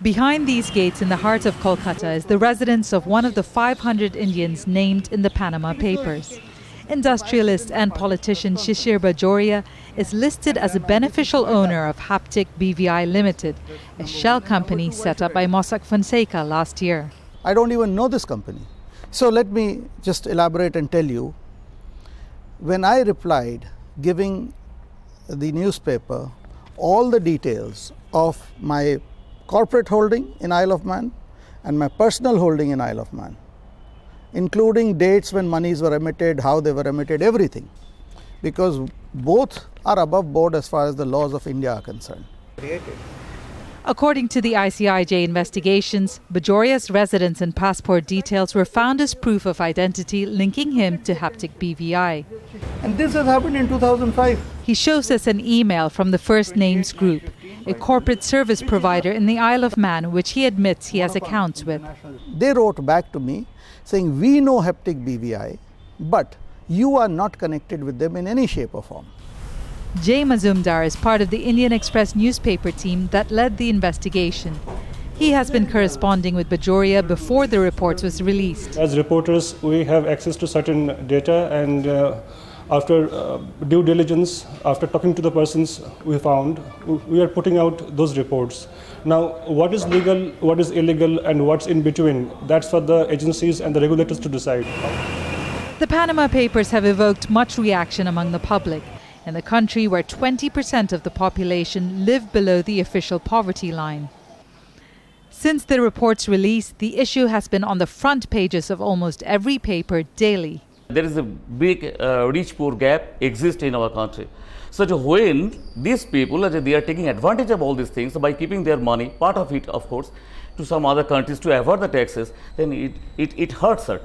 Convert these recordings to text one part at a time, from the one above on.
Behind these gates in the heart of Kolkata is the residence of one of the 500 Indians named in the Panama Papers. Industrialist and politician SHISHIR BAJORIA is listed as a beneficial owner of Haptik BVI Limited, a shell company set up by Mossack Fonseca last year. I don't even know this company. So let me just elaborate and tell you. When I replied, giving the newspaper all the details of my corporate holding in Isle of Man and my personal holding in Isle of Man, including dates when monies were emitted, how they were emitted, everything, because both are above board as far as the laws of India are concerned. According to the ICIJ investigations, Bajoria's residence and passport details were found as proof of identity linking him to Haptik BVI. And this has happened in 2005. He shows us an email from the First Names Group, a corporate service provider in the Isle of Man, which he admits he has accounts with. They wrote back to me saying, we know Haptik BVI, but you are not connected with them in any shape or form. MAZOOMDAR is part of the Indian Express newspaper team that led the investigation. He has been corresponding with Bajoria before the reports was released. As reporters, we have access to certain data, and after due diligence, after talking to the persons we found, we are putting out those reports. Now, what is legal, what is illegal, and what's in between, that's for the agencies and the regulators to decide. The Panama Papers have evoked much reaction among the public in the country where 20% of the population live below the official poverty line. Since the report's release, the issue has been on the front pages of almost every paper daily. There is a big rich-poor gap exists in our country. So when these people, they are taking advantage of all these things by keeping their money, part of it of course, to some other countries to avoid the taxes, then it hurts us.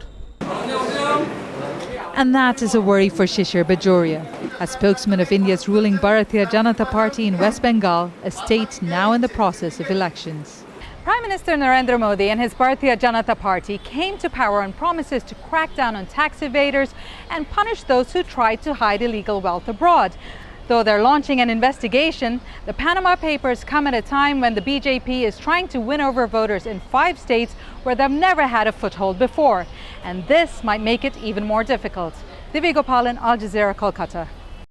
And that is a worry for SHISHIR BAJORIA, a spokesman of India's ruling Bharatiya Janata Party in West Bengal, a state now in the process of elections. Prime Minister Narendra Modi and his Bharatiya Janata Party came to power on promises to crack down on tax evaders and punish those who tried to hide illegal wealth abroad. Though they're launching an investigation, the Panama Papers come at a time when the BJP is trying to win over voters in 5 states where they've never had a foothold before. And this might make it even more difficult. Divya, Gopalan, Jazeera, Kolkata.